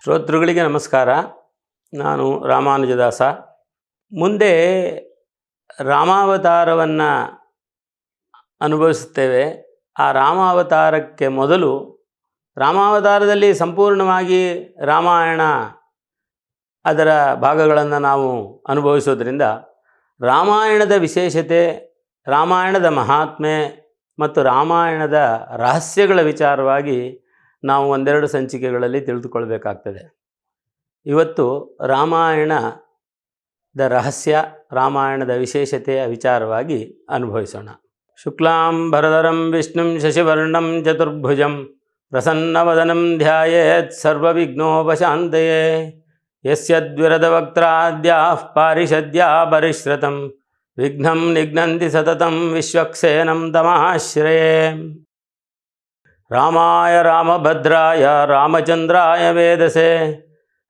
ಶ್ರೋತೃಗಳಿಗೆ ನಮಸ್ಕಾರ. ನಾನು ರಾಮಾನುಜದಾಸ. ಮುಂದೆ ರಾಮಾವತಾರವನ್ನು ಅನುಭವಿಸುತ್ತೇವೆ. ಆ ರಾಮಾವತಾರಕ್ಕೆ ಮೊದಲು ರಾಮಾವತಾರದಲ್ಲಿ ಸಂಪೂರ್ಣವಾಗಿ ರಾಮಾಯಣ ಅದರ ಭಾಗಗಳನ್ನು ನಾವು ಅನುಭವಿಸೋದ್ರಿಂದ ರಾಮಾಯಣದ ವಿಶೇಷತೆ, ರಾಮಾಯಣದ ಮಹಾತ್ಮೆ ಮತ್ತು ರಾಮಾಯಣದ ರಹಸ್ಯಗಳ ವಿಚಾರವಾಗಿ ನಾವು ಒಂದೆರಡು ಸಂಚಿಕೆಗಳಲ್ಲಿ ತಿಳಿದುಕೊಳ್ಬೇಕಾಗ್ತದೆ. ಇವತ್ತು ರಾಮಾಯಣದ ರಹಸ್ಯ, ರಾಮಾಯಣದ ವಿಶೇಷತೆಯ ವಿಚಾರವಾಗಿ ಅನುಭವಿಸೋಣ. ಶುಕ್ಲಾಂಬರಧರಂ ವಿಷ್ಣುಂ ಶಶಿವರ್ಣಂ ಚತುರ್ಭುಜಂ ಪ್ರಸನ್ನವದನಂ ಧ್ಯಾಯೇತ್ ಸರ್ವವಿಘ್ನೋಪಶಾಂತಯೇ. ಯಸ್ಯದ್ವಿರದವಕ್ತ್ರಾದ್ಯಾಃ ಪಾರಿಷದ್ಯಾ ಪರಿಶ್ರತಂ ವಿಘ್ನಂ ನಿಘ್ನಂತಿ ಸತತಂ ವಿಶ್ವಕ್ಸೇನಂ ತಮಾಶ್ರಯೇ. ರಾಮಾಯ ರಾಮಭದ್ರಾಯ ರಾಮಚಂದ್ರಾಯ ವೇದಸೆ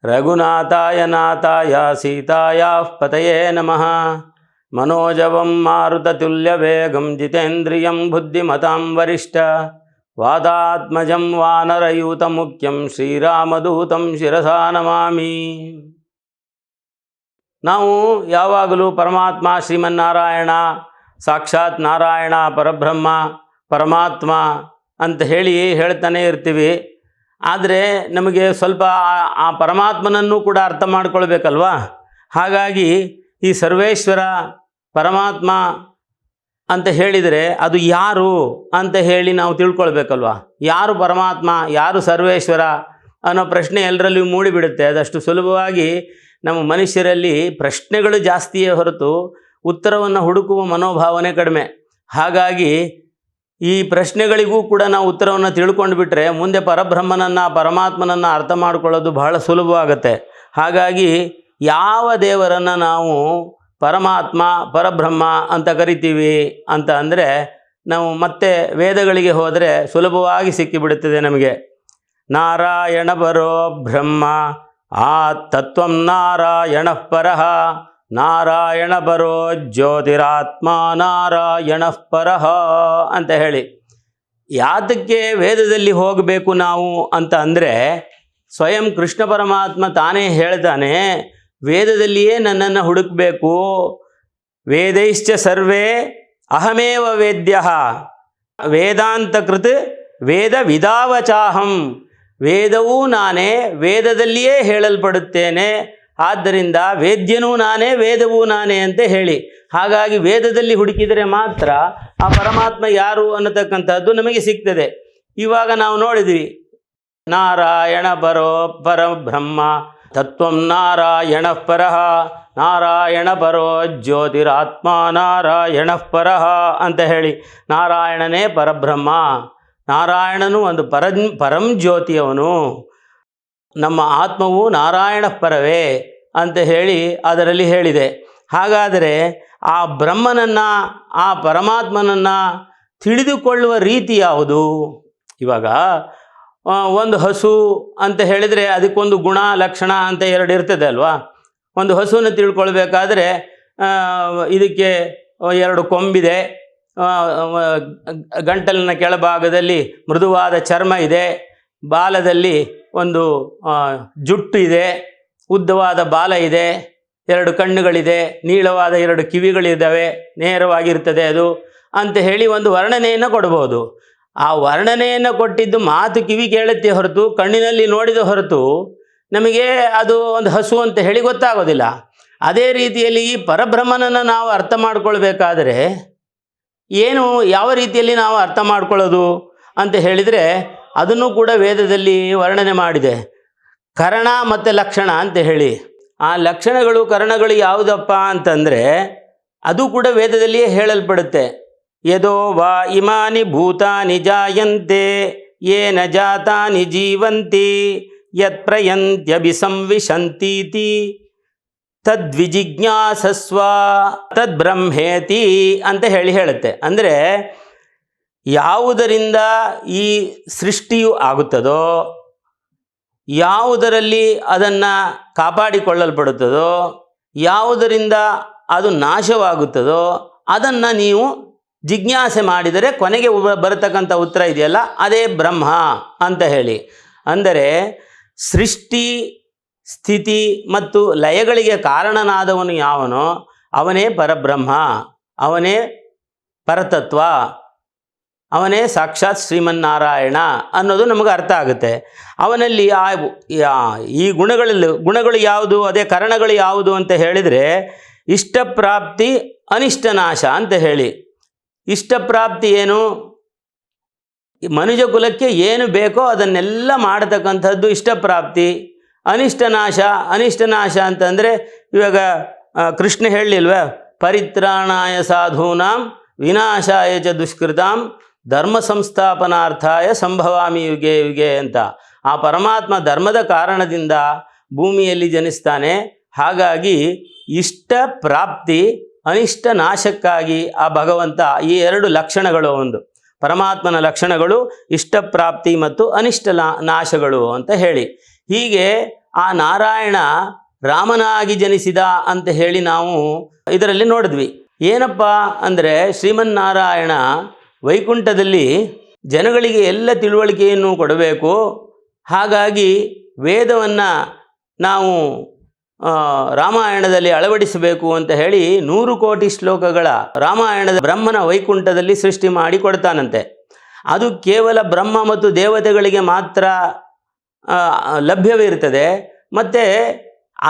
ರಘುನಾಥಾಯ ನಾಥಾಯ ಸೀತಾಯಾಃ ಪತಯೇ ನಮಃ. ಮನೋಜವಂ ಮಾರುತತುಲ್ಯವೇಗಂ ಜಿತೇಂದ್ರಿಯಂ ಬುದ್ಧಿಮತಾಂ ವರಿಷ್ಠ ವಾತಾತ್ಮಜಂ ವಾನರಯೂತಮುಖ್ಯಂ ಶ್ರೀರಾಮದೂತಂ ಶಿರಸಾ ನಮಾಮಿ. ನಾವು ಯಾವಾಗಲೂ ಪರಮಾತ್ಮ, ಶ್ರೀಮನ್ನಾರಾಯಣ, ಸಾಕ್ಷಾತ್ ನಾರಾಯಣ, ಪರಬ್ರಹ್ಮ, ಪರಮಾತ್ಮ ಅಂತ ಹೇಳ್ತಾನೆ ಇರ್ತೀವಿ. ಆದರೆ ನಮಗೆ ಸ್ವಲ್ಪ ಆ ಪರಮಾತ್ಮನನ್ನು ಕೂಡ ಅರ್ಥ ಮಾಡ್ಕೊಳ್ಬೇಕಲ್ವಾ. ಹಾಗಾಗಿ ಈ ಸರ್ವೇಶ್ವರ ಪರಮಾತ್ಮ ಅಂತ ಹೇಳಿದರೆ ಅದು ಯಾರು ಅಂತ ಹೇಳಿ ನಾವು ತಿಳ್ಕೊಳ್ಬೇಕಲ್ವ. ಯಾರು ಪರಮಾತ್ಮ, ಯಾರು ಸರ್ವೇಶ್ವರ ಅನ್ನೋ ಪ್ರಶ್ನೆ ಎಲ್ಲರಲ್ಲೂ ಮೂಡಿಬಿಡುತ್ತೆ. ಅದಷ್ಟು ಸುಲಭವಾಗಿ ನಮ್ಮ ಮನುಷ್ಯರಲ್ಲಿ ಪ್ರಶ್ನೆಗಳು ಜಾಸ್ತಿಯೇ ಹೊರತು ಉತ್ತರವನ್ನು ಹುಡುಕುವ ಮನೋಭಾವನೆ ಕಡಿಮೆ. ಹಾಗಾಗಿ ಈ ಪ್ರಶ್ನೆಗಳಿಗೂ ಕೂಡ ನಾವು ಉತ್ತರವನ್ನು ತಿಳ್ಕೊಂಡು ಬಿಟ್ಟರೆ ಮುಂದೆ ಪರಬ್ರಹ್ಮನನ್ನು, ಪರಮಾತ್ಮನನ್ನು ಅರ್ಥ ಮಾಡ್ಕೊಳ್ಳೋದು ಬಹಳ ಸುಲಭವಾಗುತ್ತೆ. ಹಾಗಾಗಿ ಯಾವ ದೇವರನ್ನು ನಾವು ಪರಮಾತ್ಮ, ಪರಬ್ರಹ್ಮ ಅಂತ ಕರಿತೀವಿ ಅಂತ ಅಂದರೆ ನಾವು ಮತ್ತೆ ವೇದಗಳಿಗೆ ಹೋದರೆ ಸುಲಭವಾಗಿ ಸಿಕ್ಕಿಬಿಡುತ್ತದೆ ನಮಗೆ. ನಾರಾಯಣ ಪರೋ ಬ್ರಹ್ಮ ಆ ತತ್ವಂ ನಾರಾಯಣ ಪರಃ ನಾರಾಯಣ ಪರೋ ಜ್ಯೋತಿರಾತ್ಮ ನಾರಾಯಣ ಪರಃ ಅಂತ ಹೇಳಿ. ಯಾತಕ್ಕೆ ವೇದದಲ್ಲಿ ಹೋಗಬೇಕು ನಾವು ಅಂತ ಅಂದರೆ ಸ್ವಯಂ ಕೃಷ್ಣ ಪರಮಾತ್ಮ ತಾನೇ ಹೇಳ್ತಾನೆ, ವೇದದಲ್ಲಿಯೇ ನನ್ನನ್ನು ಹುಡುಕಬೇಕು. ವೇದೈಶ್ಚ ಸರ್ವೇ ಅಹಮೇವ ವೇದ್ಯ ವೇದಾಂತಕೃತ್ ವೇದ ವಿದಾವಚಾಹಂ. ವೇದವೂ ನಾನೇ, ವೇದದಲ್ಲಿಯೇ ಹೇಳಲ್ಪಡುತ್ತೇನೆ. ಆದ್ದರಿಂದ ವೇದ್ಯನೂ ನಾನೇ, ವೇದವೂ ನಾನೇ ಅಂತ ಹೇಳಿ. ಹಾಗಾಗಿ ವೇದದಲ್ಲಿ ಹುಡುಕಿದರೆ ಮಾತ್ರ ಆ ಪರಮಾತ್ಮ ಯಾರು ಅನ್ನತಕ್ಕಂಥದ್ದು ನಮಗೆ ಸಿಗ್ತದೆ. ಇವಾಗ ನಾವು ನೋಡಿದ್ವಿ, ನಾರಾಯಣ ಪರೋ ಪರಬ್ರಹ್ಮ ತತ್ವಂ ನಾರಾಯಣ ಪರಃ ನಾರಾಯಣ ಪರೋ ಜ್ಯೋತಿರಾತ್ಮ ನಾರಾಯಣ ಪರಃ ಅಂತ ಹೇಳಿ. ನಾರಾಯಣನೇ ಪರಬ್ರಹ್ಮ, ನಾರಾಯಣನು ಒಂದು ಪರಂ ಜ್ಯೋತಿಯವನು, ನಮ್ಮ ಆತ್ಮವು ನಾರಾಯಣ ಪರವೇ ಅಂತ ಹೇಳಿ ಅದರಲ್ಲಿ ಹೇಳಿದೆ. ಹಾಗಾದರೆ ಆ ಬ್ರಹ್ಮನನ್ನು, ಆ ಪರಮಾತ್ಮನನ್ನು ತಿಳಿದುಕೊಳ್ಳುವ ರೀತಿ ಯಾವುದು? ಇವಾಗ ಒಂದು ಹಸು ಅಂತ ಹೇಳಿದರೆ ಅದಕ್ಕೊಂದು ಗುಣ, ಲಕ್ಷಣ ಅಂತ ಎರಡು ಇರ್ತದೆ ಅಲ್ವಾ. ಒಂದು ಹಸುವನ್ನು ತಿಳ್ಕೊಳ್ಬೇಕಾದ್ರೆ ಇದಕ್ಕೆ ಎರಡು ಕೊಂಬಿದೆ, ಗಂಟಲಿನ ಕೆಳಭಾಗದಲ್ಲಿ ಮೃದುವಾದ ಚರ್ಮ ಇದೆ, ಬಾಲದಲ್ಲಿ ಒಂದು ಜುಟ್ಟು ಇದೆ, ಉದ್ದವಾದ ಬಾಲ ಇದೆ, ಎರಡು ಕಣ್ಣುಗಳಿದೆ, ನೀಳವಾದ ಎರಡು ಕಿವಿಗಳಿದ್ದಾವೆ, ನೇರವಾಗಿರ್ತದೆ ಅದು ಅಂತ ಹೇಳಿ ಒಂದು ವರ್ಣನೆಯನ್ನು ಕೊಡ್ಬೋದು. ಆ ವರ್ಣನೆಯನ್ನು ಕೊಟ್ಟಿದ್ದು ಮಾತು ಕಿವಿ ಕೇಳುತ್ತೆ ಹೊರತು, ಕಣ್ಣಿನಲ್ಲಿ ನೋಡಿದ ಹೊರತು ನಮಗೆ ಅದು ಒಂದು ಹಸು ಅಂತ ಹೇಳಿ ಗೊತ್ತಾಗೋದಿಲ್ಲ. ಅದೇ ರೀತಿಯಲ್ಲಿ ಈ ಪರಬ್ರಹ್ಮನನ್ನು ನಾವು ಅರ್ಥ ಮಾಡ್ಕೊಳ್ಬೇಕಾದ್ರೆ ಯಾವ ರೀತಿಯಲ್ಲಿ ನಾವು ಅರ್ಥ ಮಾಡ್ಕೊಳ್ಳೋದು ಅಂತ ಹೇಳಿದರೆ ಅದನ್ನು ಕೂಡ ವೇದದಲ್ಲಿ ವರ್ಣನೆ ಮಾಡಿದೆ. ಕರಣ ಮತ್ತು ಲಕ್ಷಣ ಅಂತ ಹೇಳಿ. ಆ ಲಕ್ಷಣಗಳು, ಕರಣಗಳು ಯಾವುದಪ್ಪ ಅಂತಂದರೆ ಅದು ಕೂಡ ವೇದದಲ್ಲಿಯೇ ಹೇಳಲ್ಪಡುತ್ತೆ. ಯದೋ ವಾ ಇಮಾನಿ ಭೂತಾನಿ ಜಾಯಂತೆ ಯೇನ ಜಾತಾನಿ ಜೀವಂತಿ ಯತ್ ಪ್ರಯಂತ್ಯಭಿಸಂವಿಶಂತೀತಿ ತದ್ವಿಜಿಜ್ಞಾಸಸ್ವ ತದ್ಬ್ರಹ್ಮೇತಿ ಅಂತ ಹೇಳುತ್ತೆ. ಅಂದರೆ ಯಾವುದರಿಂದ ಈ ಸೃಷ್ಟಿಯು ಆಗುತ್ತದೋ, ಯಾವುದರಲ್ಲಿ ಅದನ್ನು ಕಾಪಾಡಿಕೊಳ್ಳಲ್ಪಡುತ್ತದೋ, ಯಾವುದರಿಂದ ಅದು ನಾಶವಾಗುತ್ತದೋ ಅದನ್ನು ನೀವು ಜಿಜ್ಞಾಸೆ ಮಾಡಿದರೆ ಕೊನೆಗೆ ಬರತಕ್ಕಂಥ ಉತ್ತರ ಇದೆಯಲ್ಲ, ಅದೇ ಬ್ರಹ್ಮ ಅಂತ ಹೇಳಿ. ಅಂದರೆ ಸೃಷ್ಟಿ ಸ್ಥಿತಿ ಮತ್ತು ಲಯಗಳಿಗೆ ಕಾರಣನಾದವನು ಯಾವನೋ ಅವನೇ ಪರಬ್ರಹ್ಮ, ಅವನೇ ಪರತತ್ವ, ಅವನೇ ಸಾಕ್ಷಾತ್ ಶ್ರೀಮನ್ನಾರಾಯಣ ಅನ್ನೋದು ನಮಗೆ ಅರ್ಥ ಆಗುತ್ತೆ. ಅವನಲ್ಲಿ ಈ ಗುಣಗಳು ಯಾವುದು, ಅದೇ ಕರಣಗಳು ಯಾವುದು ಅಂತ ಹೇಳಿದರೆ ಇಷ್ಟಪ್ರಾಪ್ತಿ ಅನಿಷ್ಟನಾಶ ಅಂತ ಹೇಳಿ. ಇಷ್ಟಪ್ರಾಪ್ತಿ ಏನು? ಮನುಜ ಕುಲಕ್ಕೆ ಏನು ಬೇಕೋ ಅದನ್ನೆಲ್ಲ ಮಾಡತಕ್ಕಂಥದ್ದು ಇಷ್ಟಪ್ರಾಪ್ತಿ. ಅನಿಷ್ಟನಾಶ ಅಂತಂದರೆ ಇವಾಗ ಕೃಷ್ಣ ಹೇಳಲಿಲ್ವ, ಪರಿತ್ರಾಣಾಯ ಸಾಧೂನಾಂ ವಿನಾಶಾಯ ಚ ದುಷ್ಕೃತಾಂ ಧರ್ಮ ಸಂಸ್ಥಾಪನಾರ್ಥಾಯ ಸಂಭವಾಮಿ ಯುಗೆ ಯುಗೆ ಅಂತ. ಆ ಪರಮಾತ್ಮ ಧರ್ಮದ ಕಾರಣದಿಂದ ಭೂಮಿಯಲ್ಲಿ ಜನಿಸ್ತಾನೆ. ಹಾಗಾಗಿ ಇಷ್ಟ ಪ್ರಾಪ್ತಿ ಅನಿಷ್ಟ ನಾಶಕ್ಕಾಗಿ ಆ ಭಗವಂತ ಈ ಎರಡು ಲಕ್ಷಣಗಳು, ಒಂದು ಪರಮಾತ್ಮನ ಲಕ್ಷಣಗಳು ಇಷ್ಟಪ್ರಾಪ್ತಿ ಮತ್ತು ಅನಿಷ್ಟ ನಾಶಗಳು ಅಂತ ಹೇಳಿ. ಹೀಗೆ ಆ ನಾರಾಯಣ ರಾಮನಾಗಿ ಜನಿಸಿದ ಅಂತ ಹೇಳಿ ನಾವು ಇದರಲ್ಲಿ ನೋಡಿದ್ವಿ. ಏನಪ್ಪ ಅಂದರೆ ಶ್ರೀಮನ್ನಾರಾಯಣ ವೈಕುಂಠದಲ್ಲಿ ಜನಗಳಿಗೆ ಎಲ್ಲ ತಿಳುವಳಿಕೆಯನ್ನು ಕೊಡಬೇಕು. ಹಾಗಾಗಿ ವೇದವನ್ನು ನಾವು ರಾಮಾಯಣದಲ್ಲಿ ಅಳವಡಿಸಬೇಕು ಅಂತ ಹೇಳಿ 100 ಕೋಟಿ ಶ್ಲೋಕಗಳ ರಾಮಾಯಣದ ಬ್ರಹ್ಮನ ವೈಕುಂಠದಲ್ಲಿ ಸೃಷ್ಟಿ ಮಾಡಿ ಕೊಡ್ತಾನಂತೆ. ಅದು ಕೇವಲ ಬ್ರಹ್ಮ ಮತ್ತು ದೇವತೆಗಳಿಗೆ ಮಾತ್ರ ಲಭ್ಯವಿರ್ತದೆ. ಮತ್ತು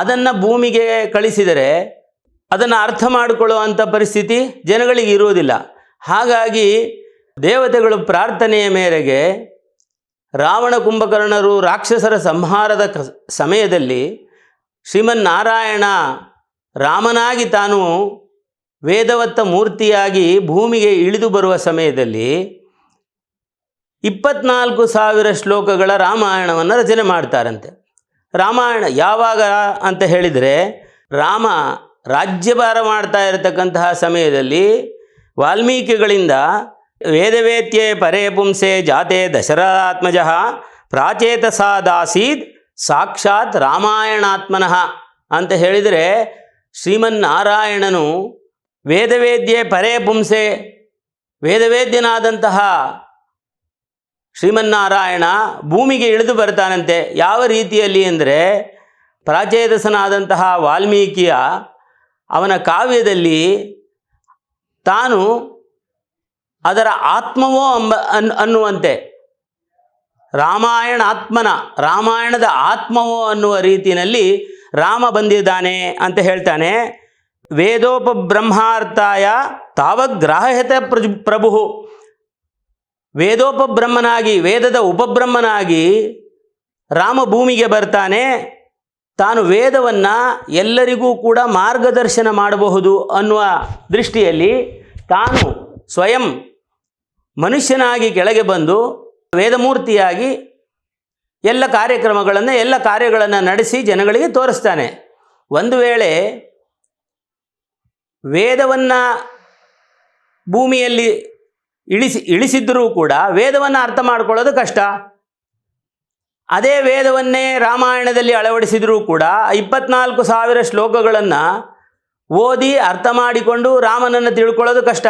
ಅದನ್ನು ಭೂಮಿಗೆ ಕಳಿಸಿದರೆ ಅದನ್ನು ಅರ್ಥ ಮಾಡಿಕೊಳ್ಳುವಂಥ ಪರಿಸ್ಥಿತಿ ಜನಗಳಿಗೆ ಇರುವುದಿಲ್ಲ. ಹಾಗಾಗಿ ದೇವತೆಗಳು ಪ್ರಾರ್ಥನೆಯ ಮೇರೆಗೆ ರಾವಣ ಕುಂಭಕರ್ಣರು ರಾಕ್ಷಸರ ಸಂಹಾರದ ಸಮಯದಲ್ಲಿ ಶ್ರೀಮನ್ನಾರಾಯಣ ರಾಮನಾಗಿ ತಾನು ವೇದವತ್ತ ಮೂರ್ತಿಯಾಗಿ ಭೂಮಿಗೆ ಇಳಿದು ಬರುವ ಸಮಯದಲ್ಲಿ 24,000 ಶ್ಲೋಕಗಳ ರಾಮಾಯಣವನ್ನು ರಚನೆ ಮಾಡ್ತಾರಂತೆ. ರಾಮಾಯಣ ಯಾವಾಗ ಅಂತ ಹೇಳಿದರೆ, ರಾಮ ರಾಜ್ಯಭಾರ ಮಾಡ್ತಾ ಇರತಕ್ಕಂತಹ ಸಮಯದಲ್ಲಿ ವಾಲ್ಮೀಕಿಗಳಿಂದ ವೇದವೇತ್ಯೆ ಪರೇ ಪುಂಸೆ ಜಾತೆ ದಶರಥಾತ್ಮಜ ಪ್ರಾಚೇತಸಾದಾಸೀದ್ ಸಾಕ್ಷಾತ್ ರಾಮಾಯಣಾತ್ಮನಃ ಅಂತ ಹೇಳಿದರೆ, ಶ್ರೀಮನ್ನಾರಾಯಣನು ವೇದವೇದ್ಯೆ ಪರೇ ಪುಂಸೆ, ವೇದವೇದ್ಯನಾದಂತಹ ಶ್ರೀಮನ್ನಾರಾಯಣ ಭೂಮಿಗೆ ಇಳಿದು ಬರ್ತಾನಂತೆ. ಯಾವ ರೀತಿಯಲ್ಲಿ ಅಂದರೆ, ಪ್ರಾಚೇತಸನಾದಂತಹ ವಾಲ್ಮೀಕಿಯ ಅವನ ಕಾವ್ಯದಲ್ಲಿ ತಾನು ಅದರ ಆತ್ಮವೋ ಅನ್ನುವಂತೆ ರಾಮಾಯಣದ ಆತ್ಮವೋ ಅನ್ನುವ ರೀತಿಯಲ್ಲಿ ರಾಮ ಬಂದಿದ್ದಾನೆ ಅಂತ ಹೇಳ್ತಾನೆ. ವೇದೋಪಬ್ರಹ್ಮಾರ್ಥಾಯ ತಾವಗ್ರಾಹ್ಯತೆ ಪ್ರಭು, ವೇದೋಪಬ್ರಹ್ಮನಾಗಿ ವೇದದ ಉಪಬ್ರಹ್ಮನಾಗಿ ರಾಮ ಭೂಮಿಗೆ ಬರ್ತಾನೆ. ತಾನು ವೇದವನ್ನು ಎಲ್ಲರಿಗೂ ಕೂಡ ಮಾರ್ಗದರ್ಶನ ಮಾಡಬಹುದು ಅನ್ನುವ ದೃಷ್ಟಿಯಲ್ಲಿ ತಾನು ಸ್ವಯಂ ಮನುಷ್ಯನಾಗಿ ಕೆಳಗೆ ಬಂದು ವೇದಮೂರ್ತಿಯಾಗಿ ಎಲ್ಲ ಕಾರ್ಯಗಳನ್ನು ನಡೆಸಿ ಜನಗಳಿಗೆ ತೋರಿಸ್ತಾನೆ. ಒಂದು ವೇಳೆ ವೇದವನ್ನು ಭೂಮಿಯಲ್ಲಿ ಇಳಿಸಿದ್ದರೂ ಕೂಡ ವೇದವನ್ನು ಅರ್ಥ ಮಾಡ್ಕೊಳ್ಳೋದು ಕಷ್ಟ. ಅದೇ ವೇದವನ್ನೇ ರಾಮಾಯಣದಲ್ಲಿ ಅಳವಡಿಸಿದರೂ ಕೂಡ 24,000 ಶ್ಲೋಕಗಳನ್ನು ಓದಿ ಅರ್ಥ ಮಾಡಿಕೊಂಡು ರಾಮನನ್ನು ತಿಳ್ಕೊಳ್ಳೋದು ಕಷ್ಟ.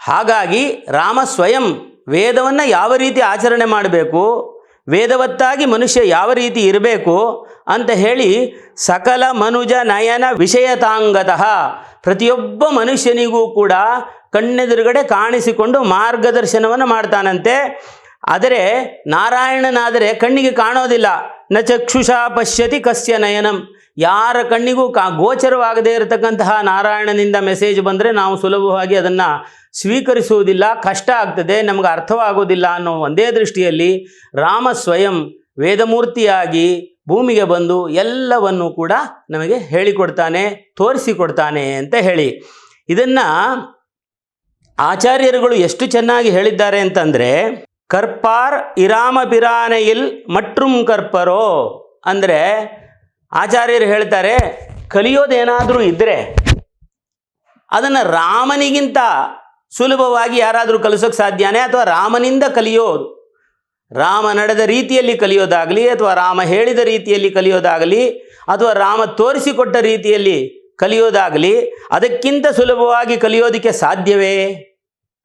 ಹಾಗಾಗಿ ರಾಮ ಸ್ವಯಂ ವೇದವನ್ನು ಯಾವ ರೀತಿ ಆಚರಣೆ ಮಾಡಬೇಕು, ವೇದವತ್ತಾಗಿ ಮನುಷ್ಯ ಯಾವ ರೀತಿ ಇರಬೇಕು ಅಂತ ಹೇಳಿ ಸಕಲ ಮನುಜ ನಯನ ವಿಷಯತಾಂಗತಃ ಪ್ರತಿಯೊಬ್ಬ ಮನುಷ್ಯನಿಗೂ ಕೂಡ ಕಣ್ಣೆದುರುಗಡೆ ಕಾಣಿಸಿಕೊಂಡು ಮಾರ್ಗದರ್ಶನವನ್ನು ಮಾಡ್ತಾನಂತೆ. ಆದರೆ ನಾರಾಯಣನಾದರೆ ಕಣ್ಣಿಗೆ ಕಾಣೋದಿಲ್ಲ. ನ ಚಕ್ಷುಷಾ ಪಶ್ಯತಿ ಕಸ್ಯ ನಯನಂ, ಯಾರ ಕಣ್ಣಿಗೂ ಗೋಚರವಾಗದೇ ಇರತಕ್ಕಂತಹ ನಾರಾಯಣನಿಂದ ಮೆಸೇಜ್ ಬಂದರೆ ನಾವು ಸುಲಭವಾಗಿ ಅದನ್ನು ಸ್ವೀಕರಿಸುವುದಿಲ್ಲ, ಕಷ್ಟ ಆಗ್ತದೆ, ನಮಗೆ ಅರ್ಥವಾಗೋದಿಲ್ಲ ಅನ್ನೋ ಒಂದೇ ದೃಷ್ಟಿಯಲ್ಲಿ ರಾಮ ಸ್ವಯಂ ವೇದಮೂರ್ತಿಯಾಗಿ ಭೂಮಿಗೆ ಬಂದು ಎಲ್ಲವನ್ನು ಕೂಡ ನಮಗೆ ಹೇಳಿಕೊಡ್ತಾನೆ, ತೋರಿಸಿಕೊಡ್ತಾನೆ ಅಂತ ಹೇಳಿ. ಇದನ್ನು ಆಚಾರ್ಯರುಗಳು ಎಷ್ಟು ಚೆನ್ನಾಗಿ ಹೇಳಿದ್ದಾರೆ ಅಂತಂದರೆ, ಕರ್ಪಾರ್ ಇರಾಮ ಪಿರಾನೆಯಿಲ್ ಮಟ್ರುಂ ಕರ್ಪರೋ ಅಂದರೆ ಆಚಾರ್ಯರು ಹೇಳ್ತಾರೆ, ಕಲಿಯೋದೇನಾದರೂ ಇದ್ದರೆ ಅದನ್ನು ರಾಮನಿಗಿಂತ ಸುಲಭವಾಗಿ ಯಾರಾದರೂ ಕಲಿಸೋಕ್ಕೆ ಸಾಧ್ಯನೇ? ಅಥವಾ ರಾಮನಿಂದ ಕಲಿಯೋದು, ರಾಮ ನಡೆದ ರೀತಿಯಲ್ಲಿ ಕಲಿಯೋದಾಗಲಿ, ಅಥವಾ ರಾಮ ಹೇಳಿದ ರೀತಿಯಲ್ಲಿ ಕಲಿಯೋದಾಗಲಿ, ಅಥವಾ ರಾಮ ತೋರಿಸಿಕೊಟ್ಟ ರೀತಿಯಲ್ಲಿ ಕಲಿಯೋದಾಗಲಿ, ಅದಕ್ಕಿಂತ ಸುಲಭವಾಗಿ ಕಲಿಯೋದಕ್ಕೆ ಸಾಧ್ಯವೇ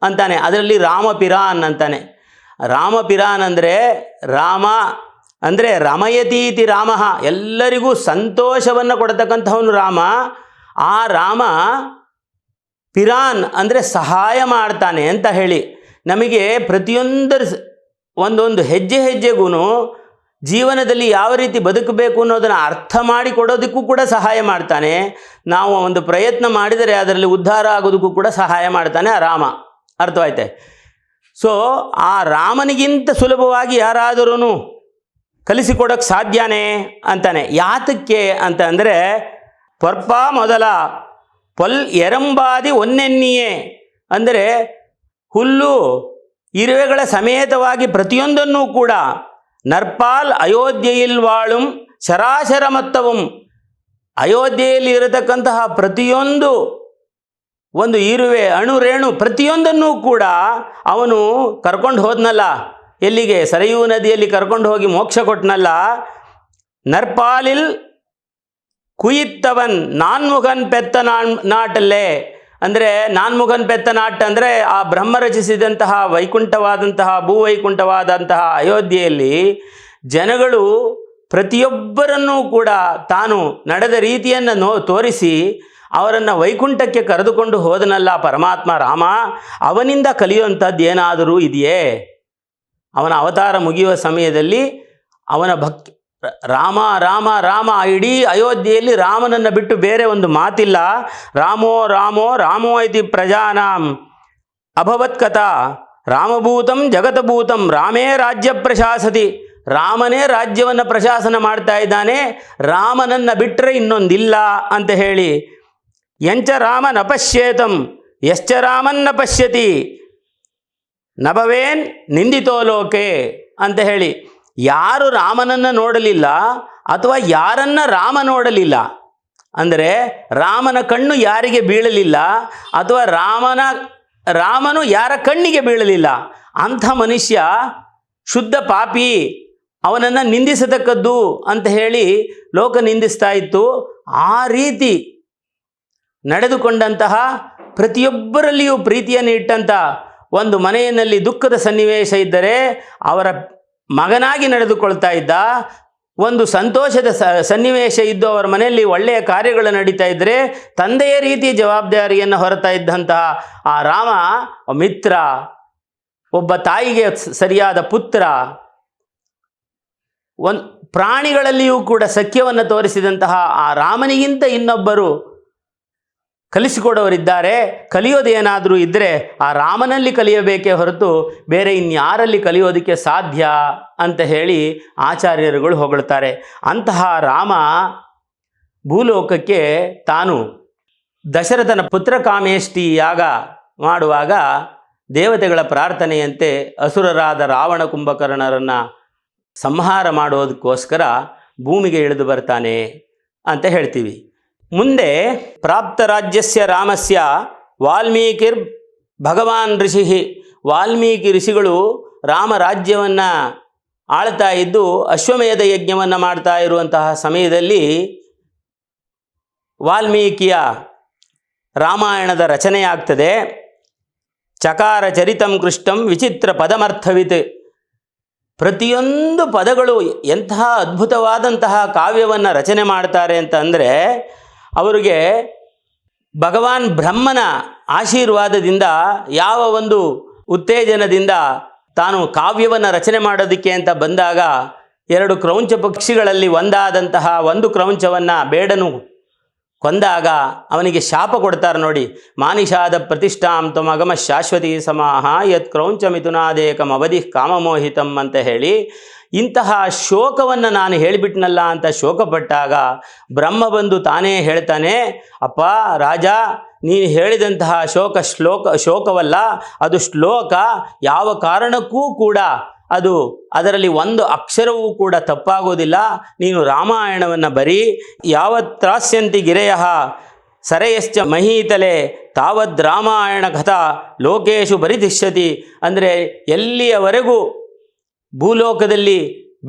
ಅಂತಾನೆ. ಅದರಲ್ಲಿ ರಾಮಪಿರಾನ್ ಅಂತಾನೆ. ರಾಮಪಿರಾನ್ ಅಂದರೆ ರಾಮ ಅಂದರೆ ರಮಯತೀತಿ ರಾಮ, ಎಲ್ಲರಿಗೂ ಸಂತೋಷವನ್ನು ಕೊಡತಕ್ಕಂಥವನು ರಾಮ. ಆ ರಾಮ ಪಿರಾನ್ ಅಂದರೆ ಸಹಾಯ ಮಾಡ್ತಾನೆ ಅಂತ ಹೇಳಿ ನಮಗೆ ಪ್ರತಿಯೊಂದರ ಒಂದೊಂದು ಹೆಜ್ಜೆ ಹೆಜ್ಜೆಗೂ ಜೀವನದಲ್ಲಿ ಯಾವ ರೀತಿ ಬದುಕಬೇಕು ಅನ್ನೋದನ್ನು ಅರ್ಥ ಮಾಡಿಕೊಡೋದಕ್ಕೂ ಕೂಡ ಸಹಾಯ ಮಾಡ್ತಾನೆ. ನಾವು ಒಂದು ಪ್ರಯತ್ನ ಮಾಡಿದರೆ ಅದರಲ್ಲಿ ಉದ್ಧಾರ ಆಗೋದಕ್ಕೂ ಕೂಡ ಸಹಾಯ ಮಾಡ್ತಾನೆ ಆ ರಾಮ. ಅರ್ಥವಾಯ್ತೆ? ಸೊ ಆ ರಾಮನಿಗಿಂತ ಸುಲಭವಾಗಿ ಯಾರಾದರೂ ಕಲಿಸಿಕೊಡೋಕ್ಕೆ ಸಾಧ್ಯನೇ ಅಂತಾನೆ. ಯಾತಕ್ಕೆ ಅಂತ ಅಂದರೆ, ಪೊರ್ಪ ಮೊದಲ ಪೊಲ್ ಎರಂಬಾದಿ ಒನ್ನೆನ್ನಿಯೇ, ಅಂದರೆ ಹುಲ್ಲು ಇರುವೆಗಳ ಸಮೇತವಾಗಿ ಪ್ರತಿಯೊಂದನ್ನೂ ಕೂಡ ನರ್ಪಾಲ್ ಅಯೋಧ್ಯೆಯಲ್ಲಿ ವಾಳುಂ ಶರಾಶರ ಮತ್ತವಂ, ಅಯೋಧ್ಯೆಯಲ್ಲಿ ಇರತಕ್ಕಂತಹ ಪ್ರತಿಯೊಂದು ಒಂದು ಇರುವೆ ಅಣುರೇಣು ಪ್ರತಿಯೊಂದನ್ನೂ ಕೂಡ ಅವನು ಕರ್ಕೊಂಡು ಹೋದ್ನಲ್ಲ, ಎಲ್ಲಿಗೆ? ಸರಯೂ ನದಿಯಲ್ಲಿ ಕರ್ಕೊಂಡು ಹೋಗಿ ಮೋಕ್ಷ ಕೊಟ್ಟನಲ್ಲ. ನರ್ಪಾಲಿಲ್ ಕುಯಿತ್ತವನ್ ನಾನ್ಮುಖನ್ ಪೆತ್ತ ನಾಟಲ್ಲೇ, ಅಂದರೆ ನಾನ್ಮುಖನ್ ಪೆತ್ತ ನಾಟ್ ಅಂದರೆ ಆ ಬ್ರಹ್ಮ ರಚಿಸಿದಂತಹ ವೈಕುಂಠವಾದಂತಹ ಭೂವೈಕುಂಠವಾದಂತಹ ಅಯೋಧ್ಯೆಯಲ್ಲಿ ಜನಗಳು ಪ್ರತಿಯೊಬ್ಬರನ್ನೂ ಕೂಡ ತಾನು ನಡೆದ ರೀತಿಯನ್ನು ತೋರಿಸಿ ಅವರನ್ನು ವೈಕುಂಠಕ್ಕೆ ಕರೆದುಕೊಂಡು ಹೋದನಲ್ಲ ಪರಮಾತ್ಮ ರಾಮ. ಅವನಿಂದ ಕಲಿಯುವಂಥದ್ದು ಏನಾದರೂ ಇದೆಯೇ? ಅವನ ಅವತಾರ ಮುಗಿಯುವ ಸಮಯದಲ್ಲಿ ಅವನ ಭಕ್ತಿ ರಾಮ ರಾಮ ರಾಮ, ಇಡೀ ಅಯೋಧ್ಯೆಯಲ್ಲಿ ರಾಮನನ್ನು ಬಿಟ್ಟು ಬೇರೆ ಒಂದು ಮಾತಿಲ್ಲ. ರಾಮೋ ರಾಮೋ ರಾಮೋ ಇತಿ ಪ್ರಜಾನಾಂ ಅಭವತ್ ಕಥಾ ರಾಮಭೂತಂ ಜಗತಭೂತಂ ರಾಮೇ ರಾಜ್ಯ ಪ್ರಶಾಸತಿ. ರಾಮನೇ ರಾಜ್ಯವನ್ನು ಪ್ರಶಾಸನ ಮಾಡ್ತಾ ಇದ್ದಾನೆ, ರಾಮನನ್ನು ಬಿಟ್ಟರೆ ಇನ್ನೊಂದಿಲ್ಲ ಅಂತ ಹೇಳಿ. ಯಂಚ ರಾಮನ್ ಅಪಶ್ಯೇತಂ ಯಶ್ಚ ರಾಮನ್ನ ಪಶ್ಯತಿ ನಭವೇನ್ ನಿಂದಿತೋ ಲೋಕೆ ಅಂತ ಹೇಳಿ. ಯಾರು ರಾಮನನ್ನು ನೋಡಲಿಲ್ಲ ಅಥವಾ ಯಾರನ್ನ ರಾಮ ನೋಡಲಿಲ್ಲ, ಅಂದರೆ ರಾಮನ ಕಣ್ಣು ಯಾರಿಗೆ ಬೀಳಲಿಲ್ಲ ಅಥವಾ ರಾಮನು ಯಾರ ಕಣ್ಣಿಗೆ ಬೀಳಲಿಲ್ಲ, ಅಂಥ ಮನುಷ್ಯ ಶುದ್ಧ ಪಾಪಿ, ಅವನನ್ನು ನಿಂದಿಸತಕ್ಕದ್ದು ಅಂತ ಹೇಳಿ ಲೋಕ ನಿಂದಿಸ್ತಾ ಇತ್ತು. ಆ ರೀತಿ ನಡೆದುಕೊಂಡಂತಹ, ಪ್ರತಿಯೊಬ್ಬರಲ್ಲಿಯೂ ಪ್ರೀತಿಯನ್ನು ಇಟ್ಟಂಥ ಒಂದು ಮನೆಯಲ್ಲಿ ದುಃಖದ ಸನ್ನಿವೇಶ ಇದ್ದರೆ ಅವರ ಮಗನಾಗಿ ನಡೆದುಕೊಳ್ತಾ ಇದ್ದ, ಒಂದು ಸಂತೋಷದ ಸನ್ನಿವೇಶ ಇದ್ದು ಅವರ ಮನೆಯಲ್ಲಿ ಒಳ್ಳೆಯ ಕಾರ್ಯಗಳು ನಡೀತಾ ಇದ್ದರೆ ತಂದೆಯ ರೀತಿ ಜವಾಬ್ದಾರಿಯನ್ನು ಹೊರತಾ ಇದ್ದಂತಹ ಆ ರಾಮ ಮಿತ್ರ, ಒಬ್ಬ ತಾಯಿಗೆ ಸರಿಯಾದ ಪುತ್ರ, ಪ್ರಾಣಿಗಳಲ್ಲಿಯೂ ಕೂಡ ಸಖ್ಯವನ್ನು ತೋರಿಸಿದಂತಹ ಆ ರಾಮನಿಗಿಂತ ಇನ್ನೊಬ್ಬರು ಕಲಿಸಿಕೊಡೋರಿದ್ದಾರೆ. ಕಲಿಯೋದೇನಾದರೂ ಇದ್ದರೆ ಆ ರಾಮನಲ್ಲಿ ಕಲಿಯಬೇಕೇ ಹೊರತು ಬೇರೆ ಇನ್ಯಾರಲ್ಲಿ ಕಲಿಯೋದಕ್ಕೆ ಸಾಧ್ಯ ಅಂತ ಹೇಳಿ ಆಚಾರ್ಯರುಗಳು ಹೊಗಳ್ತಾರೆ. ಅಂತಹ ರಾಮ ಭೂಲೋಕಕ್ಕೆ ತಾನು ದಶರಥನ ಪುತ್ರಕಾಮೇಷ್ಟಿ ಯಾಗ ಮಾಡುವಾಗ ದೇವತೆಗಳ ಪ್ರಾರ್ಥನೆಯಂತೆ ಅಸುರರಾದ ರಾವಣ ಕುಂಭಕರ್ಣರನ್ನು ಸಂಹಾರ ಮಾಡೋದಕ್ಕೋಸ್ಕರ ಭೂಮಿಗೆ ಇಳಿದು ಬರ್ತಾನೆ ಅಂತ ಹೇಳ್ತೀವಿ. ಮುಂದೆ ಪ್ರಾಪ್ತ ರಾಜ್ಯಸ್ಯ ರಾಮಸ್ಯ ವಾಲ್ಮೀಕಿರ್ ಭಗವಾನ್ ಋಷಿ, ವಾಲ್ಮೀಕಿ ಋಷಿಗಳು ರಾಮ ರಾಜ್ಯವನ್ನು ಆಳ್ತಾ ಇದ್ದು ಅಶ್ವಮೇಧ ಯಜ್ಞವನ್ನು ಮಾಡ್ತಾ ಇರುವಂತಹ ಸಮಯದಲ್ಲಿ ವಾಲ್ಮೀಕಿಯ ರಾಮಾಯಣದ ರಚನೆಯಾಗ್ತದೆ. ಚಕಾರ ಚರಿತಂ ಕೃಷ್ಟಂ ವಿಚಿತ್ರ ಪದಮರ್ಥವಿತ್, ಪ್ರತಿಯೊಂದು ಪದಗಳು ಎಂತಹ ಅದ್ಭುತವಾದಂತಹ ಕಾವ್ಯವನ್ನು ರಚನೆ ಮಾಡ್ತಾರೆ ಅಂತ ಅಂದರೆ, ಅವರಿಗೆ ಭಗವಾನ್ ಬ್ರಹ್ಮನ ಆಶೀರ್ವಾದದಿಂದ, ಯಾವ ಒಂದು ಉತ್ತೇಜನದಿಂದ ತಾನು ಕಾವ್ಯವನ್ನು ರಚನೆ ಮಾಡೋದಕ್ಕೆ ಅಂತ ಬಂದಾಗ, ಎರಡು ಕ್ರೌಂಚ ಪಕ್ಷಿಗಳಲ್ಲಿ ಒಂದಾದಂತಹ ಒಂದು ಕ್ರೌಂಚವನ್ನು ಬೇಡನು ಕೊಂದಾಗ ಅವನಿಗೆ ಶಾಪ ಕೊಡ್ತಾರೆ ನೋಡಿ. ಮಾನಿಷಾದ ಪ್ರತಿಷ್ಠಾಂ ತ್ವಮಗಮ ಶಾಶ್ವತಿ ಸಮಾಹ ಯತ್ ಕ್ರೌಂಚ ಮಿಥುನಾದೇಕಂ ಅವಧಿ ಕಾಮಮೋಹಿತಂ ಅಂತ ಹೇಳಿ, ಇಂತಹ ಶೋಕವನ್ನು ನಾನು ಹೇಳಿಬಿಟ್ನಲ್ಲ ಅಂತ ಶೋಕಪಟ್ಟಾಗ ಬ್ರಹ್ಮ ಬಂದು ತಾನೇ ಹೇಳ್ತಾನೆ, ಅಪ್ಪ ರಾಜ, ನೀನು ಹೇಳಿದಂತಹ ಶೋಕವಲ್ಲ, ಅದು ಶ್ಲೋಕ. ಯಾವ ಕಾರಣಕ್ಕೂ ಕೂಡ ಅದರಲ್ಲಿ ಒಂದು ಅಕ್ಷರವೂ ಕೂಡ ತಪ್ಪಾಗೋದಿಲ್ಲ. ನೀನು ರಾಮಾಯಣವನ್ನು ಬರೀ. ಯಾವತ್ರಾಸ್ಯಂತಿ ಗಿರೆಯ ಸರೆಯಶ್ಚ ಮಹೀತಲೆ ತಾವದ್ ರಾಮಾಯಣ ಕಥಾ ಲೋಕೇಶು ಬರಿದಿಶ್ಯತಿ, ಅಂದರೆ ಎಲ್ಲಿಯವರೆಗೂ ಭೂಲೋಕದಲ್ಲಿ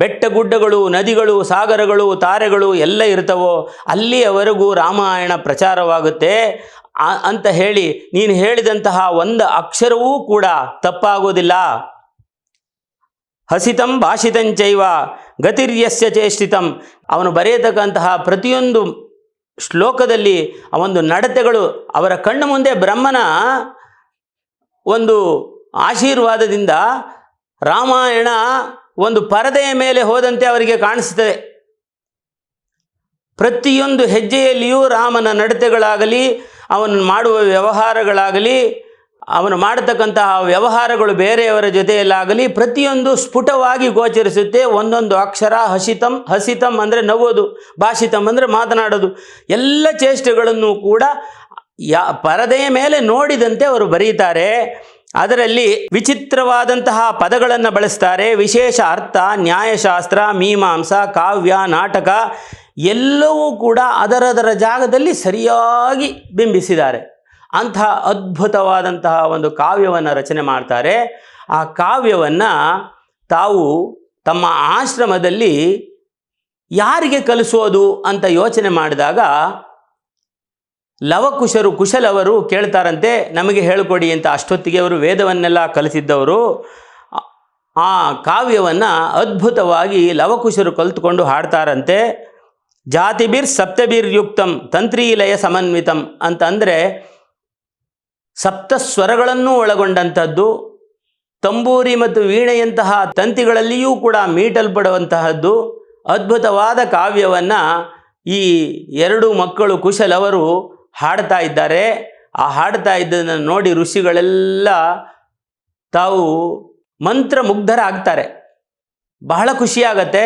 ಬೆಟ್ಟ ಗುಡ್ಡಗಳು, ನದಿಗಳು, ಸಾಗರಗಳು, ತಾರೆಗಳು ಎಲ್ಲ ಇರ್ತವೋ ಅಲ್ಲಿಯವರೆಗೂ ರಾಮಾಯಣ ಪ್ರಚಾರವಾಗುತ್ತೆ ಅಂತ ಹೇಳಿ, ನೀನು ಹೇಳಿದಂತಹ ಒಂದು ಅಕ್ಷರವೂ ಕೂಡ ತಪ್ಪಾಗೋದಿಲ್ಲ. ಹಸಿತಂ ಭಾಷಿತಂಚೈವ ಗತಿರ್ಯಸ್ಯ ಚೇಷ್ಟಿತಂ. ಅವನು ಬರೆಯತಕ್ಕಂತಹ ಪ್ರತಿಯೊಂದು ಶ್ಲೋಕದಲ್ಲಿ ಆ ಒಂದು ನಡತೆಗಳು ಅವರ ಕಣ್ಣು ಮುಂದೆ ಬ್ರಹ್ಮನ ಒಂದು ಆಶೀರ್ವಾದದಿಂದ ರಾಮಾಯಣ ಒಂದು ಪರದೆಯ ಮೇಲೆ ಹೋದಂತೆ ಅವರಿಗೆ ಕಾಣಿಸ್ತದೆ. ಪ್ರತಿಯೊಂದು ಹೆಜ್ಜೆಯಲ್ಲಿಯೂ ರಾಮನ ನಡತೆಗಳಾಗಲಿ, ಅವನು ಮಾಡುವ ವ್ಯವಹಾರಗಳಾಗಲಿ, ಅವನು ಮಾಡತಕ್ಕಂತಹ ವ್ಯವಹಾರಗಳು ಬೇರೆಯವರ ಜೊತೆಯಲ್ಲಾಗಲಿ ಪ್ರತಿಯೊಂದು ಸ್ಫುಟವಾಗಿ ಗೋಚರಿಸುತ್ತೆ. ಒಂದೊಂದು ಅಕ್ಷರ ಹಸಿತಂ ಅಂದರೆ ನಗೋದು, ಭಾಷಿತಂ ಅಂದರೆ ಮಾತನಾಡೋದು, ಎಲ್ಲ ಚೇಷ್ಟೆಗಳನ್ನು ಕೂಡ ಪರದೆಯ ಮೇಲೆ ನೋಡಿದಂತೆ ಅವರು ಬರೀತಾರೆ. ಅದರಲ್ಲಿ ವಿಚಿತ್ರವಾದಂತಹ ಪದಗಳನ್ನು ಬಳಸ್ತಾರೆ. ವಿಶೇಷ ಅರ್ಥ, ನ್ಯಾಯಶಾಸ್ತ್ರ, ಮೀಮಾಂಸಾ, ಕಾವ್ಯ, ನಾಟಕ ಎಲ್ಲವೂ ಕೂಡ ಅದರದರ ಜಾಗದಲ್ಲಿ ಸರಿಯಾಗಿ ಬಿಂಬಿಸಿದ್ದಾರೆ. ಅಂತಹ ಅದ್ಭುತವಾದಂತಹ ಒಂದು ಕಾವ್ಯವನ್ನು ರಚನೆ ಮಾಡ್ತಾರೆ. ಆ ಕಾವ್ಯವನ್ನು ತಾವು ತಮ್ಮ ಆಶ್ರಮದಲ್ಲಿ ಯಾರಿಗೆ ಕಲಿಸೋದು ಅಂತ ಯೋಚನೆ ಮಾಡಿದಾಗ ಕುಶಲವರು ಕೇಳ್ತಾರಂತೆ, ನಮಗೆ ಹೇಳಿಕೊಡಿ ಅಂತ. ಅಷ್ಟೊತ್ತಿಗೆ ಅವರು ವೇದವನ್ನೆಲ್ಲ ಕಲಿಸಿದ್ದವರು. ಆ ಕಾವ್ಯವನ್ನು ಅದ್ಭುತವಾಗಿ ಲವಕುಶರು ಕಲಿತುಕೊಂಡು ಹಾಡ್ತಾರಂತೆ. ಜಾತಿಬಿರ್ ಸಪ್ತಬಿರ್ಯುಕ್ತಂ ತಂತ್ರೀಲಯ ಸಮನ್ವಿತಂ ಅಂತಂದರೆ ಸಪ್ತ ಸ್ವರಗಳನ್ನು ಒಳಗೊಂಡಂಥದ್ದು, ತಂಬೂರಿ ಮತ್ತು ವೀಣೆಯಂತಹ ತಂತಿಗಳಲ್ಲಿಯೂ ಕೂಡ ಮೀಟಲ್ಪಡುವಂತಹದ್ದು ಅದ್ಭುತವಾದ ಕಾವ್ಯವನ್ನು ಈ ಎರಡು ಮಕ್ಕಳು ಕುಶಲವರು ಹಾಡ್ತಾ ಇದ್ದಾರೆ. ಆ ಹಾಡ್ತಾ ಇದ್ದದನ್ನು ನೋಡಿ ಋಷಿಗಳೆಲ್ಲ ತಾವು ಮಂತ್ರಮುಗ್ಧರಾಗ್ತಾರೆ. ಬಹಳ ಖುಷಿಯಾಗತ್ತೆ.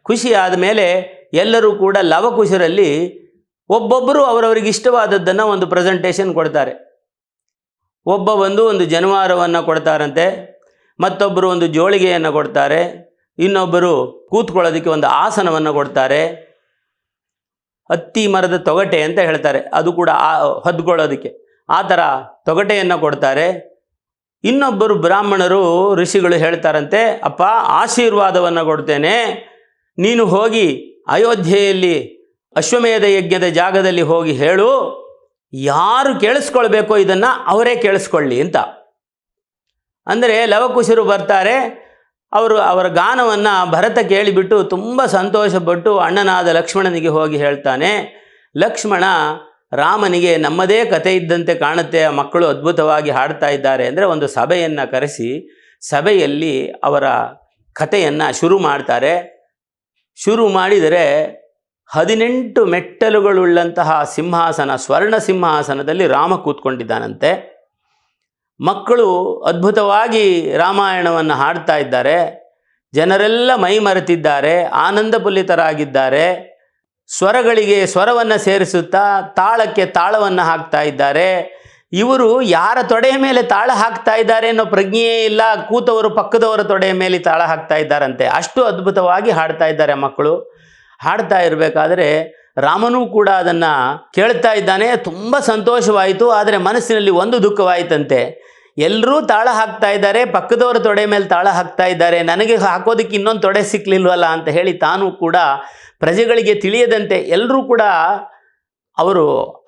ಖುಷಿಯಾದ ಮೇಲೆ ಎಲ್ಲರೂ ಕೂಡ ಲವಕುಶರಲ್ಲಿ ಒಬ್ಬೊಬ್ಬರು ಅವರವರಿಗೆ ಇಷ್ಟವಾದದ್ದನ್ನು ಒಂದು ಪ್ರೆಸೆಂಟೇಷನ್ ಕೊಡ್ತಾರೆ. ಒಬ್ಬ ಒಂದು ಜನಿವಾರವನ್ನು ಕೊಡ್ತಾರಂತೆ, ಮತ್ತೊಬ್ಬರು ಒಂದು ಜೋಳಿಗೆಯನ್ನು ಕೊಡ್ತಾರೆ, ಇನ್ನೊಬ್ಬರು ಕೂತ್ಕೊಳ್ಳೋದಕ್ಕೆ ಒಂದು ಆಸನವನ್ನು ಕೊಡ್ತಾರೆ. ಹತ್ತಿ ಮರದ ತೊಗಟೆ ಅಂತ ಹೇಳ್ತಾರೆ, ಅದು ಕೂಡ ಹೊದ್ಕೊಳ್ಳೋದಕ್ಕೆ ಆ ಥರ ತೊಗಟೆಯನ್ನು ಕೊಡ್ತಾರೆ. ಇನ್ನೊಬ್ಬರು ಬ್ರಾಹ್ಮಣರು ಋಷಿಗಳು ಹೇಳ್ತಾರಂತೆ, ಅಪ್ಪ ಆಶೀರ್ವಾದವನ್ನು ಕೊಡ್ತೇನೆ, ನೀನು ಹೋಗಿ ಅಯೋಧ್ಯೆಯಲ್ಲಿ ಅಶ್ವಮೇಧ ಯಜ್ಞದ ಜಾಗದಲ್ಲಿ ಹೋಗಿ ಹೇಳು, ಯಾರು ಕೇಳಿಸ್ಕೊಳ್ಬೇಕೋ ಇದನ್ನು ಅವರೇ ಕೇಳಿಸ್ಕೊಳ್ಳಿ ಅಂತ. ಅಂದರೆ ಲವಕುಶರು ಬರ್ತಾರೆ. ಅವರ ಗಾನವನ್ನು ಭರತ ಕೇಳಿಬಿಟ್ಟು ತುಂಬ ಸಂತೋಷಪಟ್ಟು ಅಣ್ಣನಾದ ಲಕ್ಷ್ಮಣನಿಗೆ ಹೋಗಿ ಹೇಳ್ತಾನೆ. ಲಕ್ಷ್ಮಣ ರಾಮನಿಗೆ ನಮ್ಮದೇ ಕತೆ ಇದ್ದಂತೆ ಕಾಣುತ್ತೆ, ಆ ಮಕ್ಕಳು ಅದ್ಭುತವಾಗಿ ಹಾಡ್ತಾ ಇದ್ದಾರೆ ಅಂದರೆ ಒಂದು ಸಭೆಯನ್ನು ಕರೆಸಿ ಸಭೆಯಲ್ಲಿ ಅವರ ಕಥೆಯನ್ನು ಶುರು ಮಾಡ್ತಾರೆ. ಶುರು ಮಾಡಿದರೆ 18 ಮೆಟ್ಟಲುಗಳುಳ್ಳಂತಹ ಸಿಂಹಾಸನ, ಸ್ವರ್ಣ ಸಿಂಹಾಸನದಲ್ಲಿ ರಾಮ ಕೂತ್ಕೊಂಡಿದ್ದಾನಂತೆ. ಮಕ್ಕಳು ಅದ್ಭುತವಾಗಿ ರಾಮಾಯಣವನ್ನು ಹಾಡ್ತಾ ಇದ್ದಾರೆ. ಜನರೆಲ್ಲ ಮೈ ಮರೆತಿದ್ದಾರೆ, ಆನಂದಪುಲಿತರಾಗಿದ್ದಾರೆ. ಸ್ವರಗಳಿಗೆ ಸ್ವರವನ್ನು ಸೇರಿಸುತ್ತಾ ತಾಳಕ್ಕೆ ತಾಳವನ್ನು ಹಾಕ್ತಾ ಇದ್ದಾರೆ. ಇವರು ಯಾರ ತೊಡೆಯ ಮೇಲೆ ತಾಳ ಹಾಕ್ತಾ ಇದ್ದಾರೆ ಅನ್ನೋ ಪ್ರಜ್ಞೆಯೇ ಇಲ್ಲ. ಕೂತವರು ಪಕ್ಕದವರ ತೊಡೆಯ ಮೇಲೆ ತಾಳ ಹಾಕ್ತಾ ಇದ್ದಾರಂತೆ. ಅಷ್ಟು ಅದ್ಭುತವಾಗಿ ಹಾಡ್ತಾ ಇದ್ದಾರೆ ಮಕ್ಕಳು. ಹಾಡ್ತಾ ಇರಬೇಕಾದ್ರೆ ರಾಮನೂ ಕೂಡ ಅದನ್ನು ಕೇಳ್ತಾ ಇದ್ದಾನೆ. ತುಂಬ ಸಂತೋಷವಾಯಿತು. ಆದರೆ ಮನಸ್ಸಿನಲ್ಲಿ ಒಂದು ದುಃಖವಾಯಿತಂತೆ. ಎಲ್ಲರೂ ತಾಳ ಹಾಕ್ತಾ ಇದ್ದಾರೆ, ಪಕ್ಕದವರ ತೊಡೆ ಮೇಲೆ ತಾಳ ಹಾಕ್ತಾ ಇದ್ದಾರೆ, ನನಗೆ ಹಾಕೋದಕ್ಕೆ ಇನ್ನೊಂದು ತೊಡೆ ಸಿಕ್ಕಲಿಲ್ವಲ್ಲ ಅಂತ ಹೇಳಿ ತಾನು ಕೂಡ ಪ್ರಜೆಗಳಿಗೆ ತಿಳಿಯದಂತೆ ಎಲ್ಲರೂ ಕೂಡ ಅವರು